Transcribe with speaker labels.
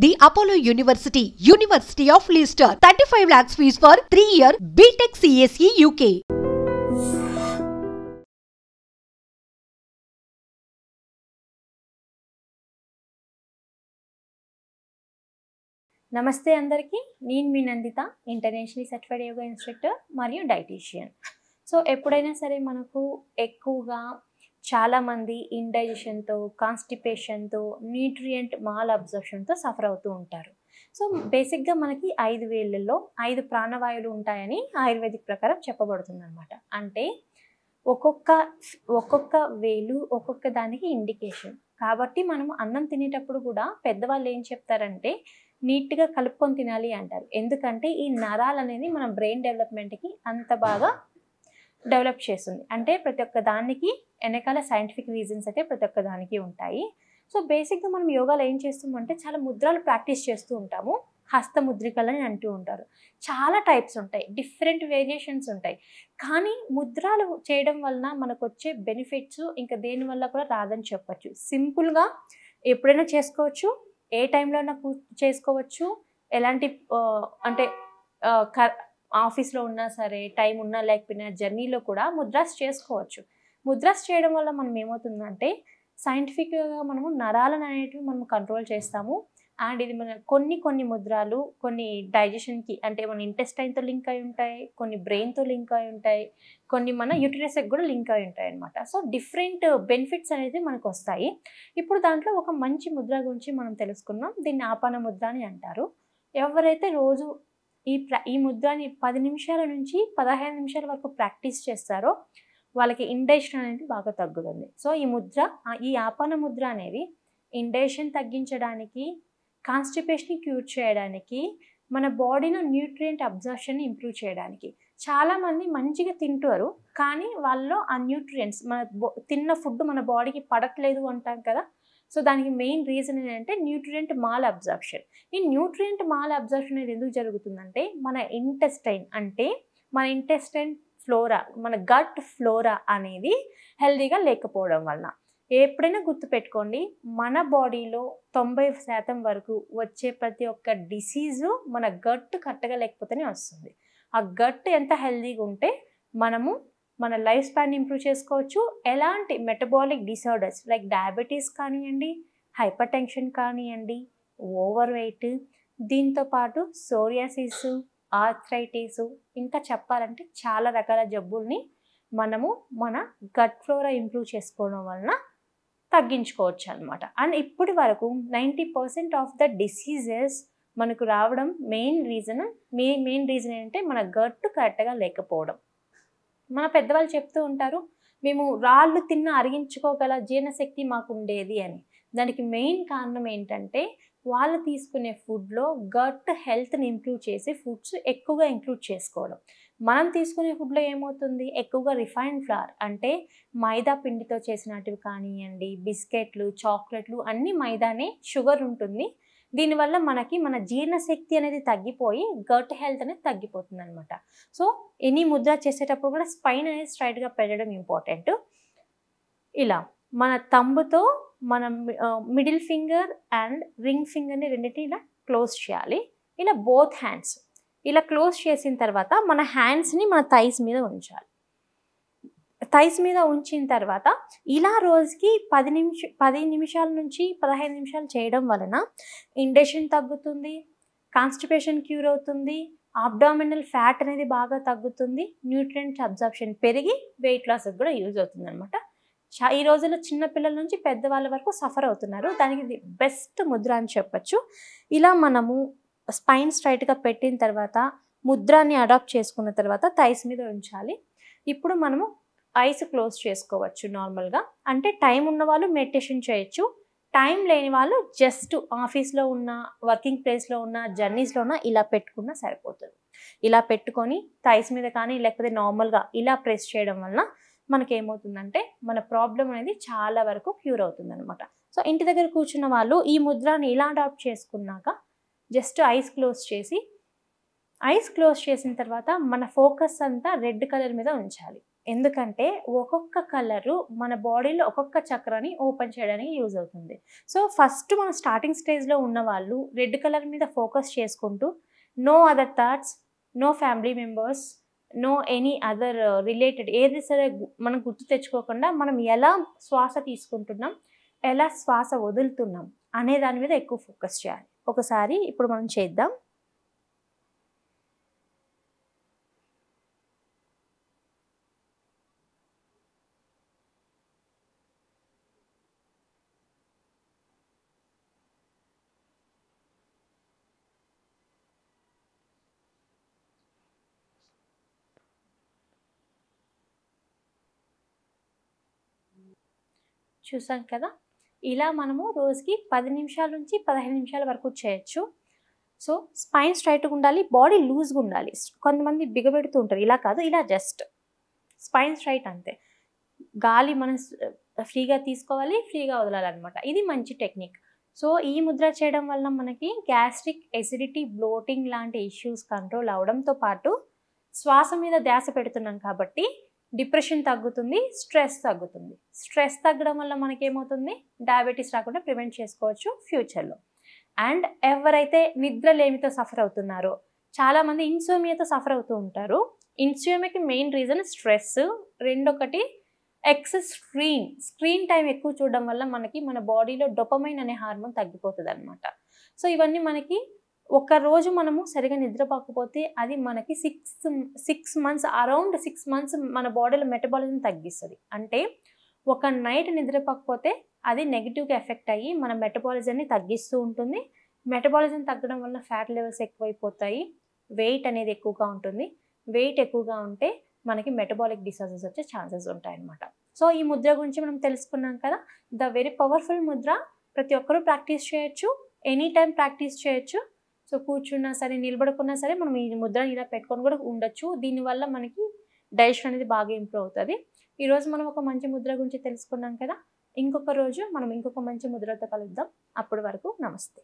Speaker 1: The Apollo University, University of Leicester, 35 lakhs fees for 3-year BTech CSE UK.
Speaker 2: నమస్తే అందరికీ, నేను మీ Nandita, international certified yoga instructor మరియు dietician. So ఎప్పుడైనా సరే మనకు ఎక్కువగా చాలామంది ఇండైజెషన్తో, కాన్స్టిపేషన్తో, న్యూట్రియంట్ మాల్ అబ్జర్ప్షన్తో సఫర్ అవుతూ ఉంటారు. సో బేసిక్గా మనకి 5 వేళ్ళల్లో 5 ప్రాణవాయువులు ఉంటాయని ఆయుర్వేదిక్ ప్రకారం చెప్పబడుతుంది అనమాట. అంటే ఒక్కొక్క వేలు ఒక్కొక్క దానికి ఇండికేషన్. కాబట్టి మనం అన్నం తినేటప్పుడు కూడా పెద్దవాళ్ళు ఏం చెప్తారంటే నీట్గా కలుపుకొని తినాలి అంటారు. ఎందుకంటే ఈ నరాలు అనేది మన బ్రెయిన్ డెవలప్మెంట్కి అంత బాగా డెవలప్ చేస్తుంది. అంటే ప్రతి ఒక్క దానికి వెనకాల సైంటిఫిక్ రీజన్స్ అయితే ప్రతి ఒక్క దానికి ఉంటాయి. సో బేసిక్గా మనం యోగాలో ఏం చేస్తామంటే చాలా ముద్రలు ప్రాక్టీస్ చేస్తూ ఉంటాము. హస్తముద్రికలు అని అంటూ ఉంటారు. చాలా టైప్స్ ఉంటాయి, డిఫరెంట్ వేరియేషన్స్ ఉంటాయి. కానీ ముద్రలు చేయడం వలన మనకు వచ్చే బెనిఫిట్స్ ఇంకా దేనివల్ల కూడా రాదని చెప్పచ్చు. సింపుల్గా ఎప్పుడైనా చేసుకోవచ్చు, ఏ టైంలో అయినా చేసుకోవచ్చు. ఎలాంటి అంటే ఆఫీస్లో ఉన్నా సరే, టైం ఉన్నా లేకపోయినా జర్నీలో కూడా ముద్రాస్ చేసుకోవచ్చు. ముద్రాస్ చేయడం వల్ల మనం ఏమవుతుందంటే సైంటిఫిక్గా మనము నరాలను అనేటివి మనం కంట్రోల్ చేస్తాము. అండ్ ఇది మన కొన్ని ముద్రాలు కొన్ని డైజెషన్కి అంటే మన ఇంటెస్టైన్తో లింక్ అయి ఉంటాయి, కొన్ని బ్రెయిన్తో లింక్ అయి ఉంటాయి, కొన్ని మన యూటిలిటీస్కి కూడా లింక్ అయి ఉంటాయి అనమాట. సో డిఫరెంట్ బెనిఫిట్స్ అనేది మనకు వస్తాయి. ఇప్పుడు దాంట్లో ఒక మంచి ముద్ర గురించి మనం తెలుసుకున్నాం. దీన్ని ఆపన ముద్ర అని అంటారు. ఎవరైతే రోజు ఈ ముద్రని 10 నిమిషాల నుంచి 15 నిమిషాల వరకు ప్రాక్టీస్ చేస్తారో వాళ్ళకి ఇండైజెషన్ అనేది బాగా తగ్గుతుంది. సో ఈ ఆపన ముద్ర అనేది ఇండైజెషన్ తగ్గించడానికి, కాన్స్టిపేషన్ని క్యూర్ చేయడానికి, మన బాడీలో న్యూట్రియంట్ అబ్జర్ప్షన్ ఇంప్రూవ్ చేయడానికి. చాలామంది మంచిగా తింటారు కానీ వాళ్ళలో ఆ న్యూట్రియంట్స్ తిన్న ఫుడ్ మన బాడీకి పడట్లేదు అంటాం కదా. సో దానికి మెయిన్ రీజన్ ఏంటంటే న్యూట్రియంట్ మాల్ అబ్జర్ప్షన్. ఈ న్యూట్రియంట్ మాల్ అబ్జర్ప్షన్ అనేది ఎందుకు జరుగుతుందంటే మన ఇంటెస్టైన్ ఫ్లోరా, మన గట్ ఫ్లోరా అనేది హెల్దీగా లేకపోవడం వలన. ఎప్పుడైనా గుర్తుపెట్టుకోండి, మన బాడీలో 90% వరకు వచ్చే ప్రతి ఒక్క డిసీజు మన గట్ కరెక్ట్గా లేకపోతేనే వస్తుంది. ఆ గట్ ఎంత హెల్దీగా ఉంటే మనము మన లైఫ్ స్పాన్ ఇంప్రూవ్ చేసుకోవచ్చు. ఎలాంటి మెటబాలిక్ డిసార్డర్స్ లైక్ డయాబెటీస్ కానివ్వండి, హైపర్ టెన్షన్ కానివ్వండి, ఓవర్ వెయిట్, దీంతోపాటు సోరియాసిస్, ఆర్థరైటిస్, ఇంకా చెప్పాలంటే చాలా రకాల జబ్బుల్ని మనము మన గట్ ఫ్లోరా ఇంప్రూవ్ చేసుకోవడం వలన తగ్గించుకోవచ్చు అనమాట. అండ్ ఇప్పటి వరకు 90% ఆఫ్ ద డిసీజెస్ మనకు రావడం మెయిన్ రీజన్ ఏంటంటే మన గట్ కరెక్ట్గా లేకపోవడం. మన పెద్దవాళ్ళు చెప్తూ ఉంటారు, మేము రాళ్ళు తిన్న అరిగించుకోగల జీర్ణశక్తి మాకు ఉండేది అని. దానికి మెయిన్ కారణం ఏంటంటే వాళ్ళు తీసుకునే ఫుడ్లో గట్ హెల్త్ని ఇంప్రూవ్ చేసే ఫుడ్స్ ఎక్కువగా ఇంక్లూడ్ చేసుకోవడం. మనం తీసుకునే ఫుడ్లో ఏమవుతుంది, ఎక్కువగా రిఫైన్డ్ ఫ్లవర్ అంటే మైదా పిండితో చేసినటివి కానివ్వండి, బిస్కెట్లు, చాక్లెట్లు అన్నీ మైదానే, షుగర్ ఉంటుంది. దీనివల్ల మన జీర్ణశక్తి అనేది తగ్గిపోయి గట్ హెల్త్ అనేది తగ్గిపోతుంది అనమాట. సో ఎనీ ముద్ర చేసేటప్పుడు కూడా స్పైన్ అనేది స్ట్రైట్గా పెట్టడం ఇంపార్టెంట్. ఇలా మన తంబుతో మన మిడిల్ ఫింగర్ అండ్ రింగ్ ఫింగర్ని రెండింటిని ఇలా క్లోజ్ చేయాలి. ఇలా బోత్ హ్యాండ్స్ ఇలా క్లోజ్ చేసిన తర్వాత మన హ్యాండ్స్ని మన థైస్ మీద ఉంచాలి. థైస్ మీద ఉంచిన తర్వాత ఇలా రోజుకి 10 నిమిషాల నుంచి 15 నిమిషాలు చేయడం వలన ఇండైజెషన్ తగ్గుతుంది, కాన్స్టిపేషన్ క్యూర్ అవుతుంది, అబ్డామినల్ ఫ్యాట్ అనేది బాగా తగ్గుతుంది, న్యూట్రియంట్ అబ్జర్ప్షన్ పెరిగి వెయిట్ లాస్కి కూడా యూజ్ అవుతుంది అనమాట. ఈ రోజుల్లో చిన్నపిల్లల నుంచి పెద్దవాళ్ళ వరకు సఫర్ అవుతున్నారు. దానికి ఇది బెస్ట్ ముద్ర అని చెప్పచ్చు. ఇలా మనము స్పైన్ స్ట్రైట్గా పెట్టిన తర్వాత ముద్రాన్ని అడాప్ట్ చేసుకున్న తర్వాత థైస్ మీద ఉంచాలి. ఇప్పుడు మనము ఐస్ క్లోజ్ చేసుకోవచ్చు నార్మల్గా. అంటే టైం ఉన్న వాళ్ళు మెడిటేషన్ చేయొచ్చు, టైం లేని వాళ్ళు జస్ట్ ఆఫీస్లో ఉన్న, వర్కింగ్ ప్లేస్లో ఉన్న, జర్నీస్లో ఉన్న ఇలా పెట్టుకున్నా సరిపోతుంది. ఇలా పెట్టుకొని థైస్ మీద కానీ లేకపోతే నార్మల్గా ఇలా ప్రెస్ చేయడం వలన మనకేమవుతుందంటే మన ప్రాబ్లం అనేది చాలా వరకు క్యూర్ అవుతుంది అనమాట. సో ఇంటి దగ్గర కూర్చున్న వాళ్ళు ఈ ముద్రని ఇలా అడాప్ట్ చేసుకున్నాక జస్ట్ ఐస్ క్లోజ్ చేసిన తర్వాత మన ఫోకస్ అంతా రెడ్ కలర్ మీద ఉంచాలి. ఎందుకంటే ఒక్కొక్క కలరు మన బాడీలో ఒక్కొక్క చక్రాన్ని ఓపెన్ చేయడానికి యూజ్ అవుతుంది. సో ఫస్ట్ మనం స్టార్టింగ్ స్టేజ్లో ఉన్న వాళ్ళు రెడ్ కలర్ మీద ఫోకస్ చేసుకుంటూ no other thoughts, no family members, no any other related ఏది సరే మనం గుర్తు తెచ్చుకోకుండా మనం ఎలా శ్వాస తీసుకుంటున్నాం, ఎలా శ్వాస వదులుతున్నాం అనే దాని మీద ఎక్కువ ఫోకస్ చేయాలి. ఒకసారి ఇప్పుడు మనం చేద్దాం. చూసాం కదా, ఇలా మనము రోజుకి 10 నిమిషాల నుంచి 15 నిమిషాల వరకు చేయొచ్చు. సో స్పైన్ స్ట్రైట్గా ఉండాలి, బాడీ లూజ్గా ఉండాలి. కొంతమంది బిగబెడుతూ ఉంటారు, ఇలా కాదు, ఇలా జస్ట్ స్పైన్ స్ట్రైట్ అంతే. గాలి మనం ఫ్రీగా తీసుకోవాలి, ఫ్రీగా వదలాలన్నమాట. ఇది మంచి టెక్నిక్. సో ఈ ముద్ర చేయడం వల్ల మనకి గ్యాస్ట్రిక్, ఎసిడిటీ, బ్లోటింగ్ లాంటి ఇష్యూస్ కంట్రోల్ అవడంతో పాటు శ్వాస మీద ధ్యాస పెడుతున్నాం కాబట్టి డిప్రెషన్ తగ్గుతుంది, స్ట్రెస్ తగ్గుతుంది. స్ట్రెస్ తగ్గడం వల్ల మనకేమవుతుంది, డయాబెటీస్ రాకుండా ప్రివెంట్ చేసుకోవచ్చు ఫ్యూచర్లో. అండ్ ఎవరైతే నిద్రలేమితో సఫర్ అవుతున్నారో, చాలామంది ఇన్సోమియాతో సఫర్ అవుతూ ఉంటారు. ఇన్సోమియాకి మెయిన్ రీజన్ స్ట్రెస్, రెండొకటి ఎక్సెస్ స్క్రీన్ టైం ఎక్కువ చూడడం వల్ల మనకి మన బాడీలో డోపమైన్ అనే హార్మోన్ తగ్గిపోతుంది అనమాట. సో ఇవన్నీ మనకి ఒక రోజు మనము సరిగా నిద్రపోకపోతే అది మనకి 6 మంత్స్ అరౌండ్ 6 మంత్స్ మన బాడీలో మెటబాలిజం తగ్గిస్తుంది. అంటే ఒక నైట్ నిద్రపోకపోతే అది నెగిటివ్గా ఎఫెక్ట్ అయ్యి మన మెటబాలిజంని తగ్గిస్తూ ఉంటుంది. మెటబాలిజం తగ్గడం వల్ల ఫ్యాట్ లెవెల్స్ ఎక్కువైపోతాయి, వెయిట్ అనేది ఎక్కువగా ఉంటుంది. వెయిట్ ఎక్కువగా ఉంటే మనకి మెటబాలిక్ డిసార్డర్స్ వచ్చే ఛాన్సెస్ ఉంటాయన్నమాట. సో ఈ ముద్ర గురించి మనం తెలుసుకున్నాం కదా. ద వెరీ పవర్ఫుల్ ముద్ర, ప్రతి ఒక్కరూ ప్రాక్టీస్ చేయొచ్చు, ఎనీ టైం ప్రాక్టీస్ చేయొచ్చు. సో కూర్చున్నా సరే, నిలబడుకున్నా సరే మనం ఈ ముద్రని ఇలా పెట్టుకొని కూడా ఉండొచ్చు. దీనివల్ల మనకి డైజెషన్ అనేది బాగా ఇంప్రూవ్ అవుతుంది. ఈరోజు మనం ఒక మంచి ముద్ర గురించి తెలుసుకున్నాం కదా. ఇంకొక రోజు మనం ఇంకొక మంచి ముద్రతో కలుద్దాం. అప్పటి వరకు నమస్తే.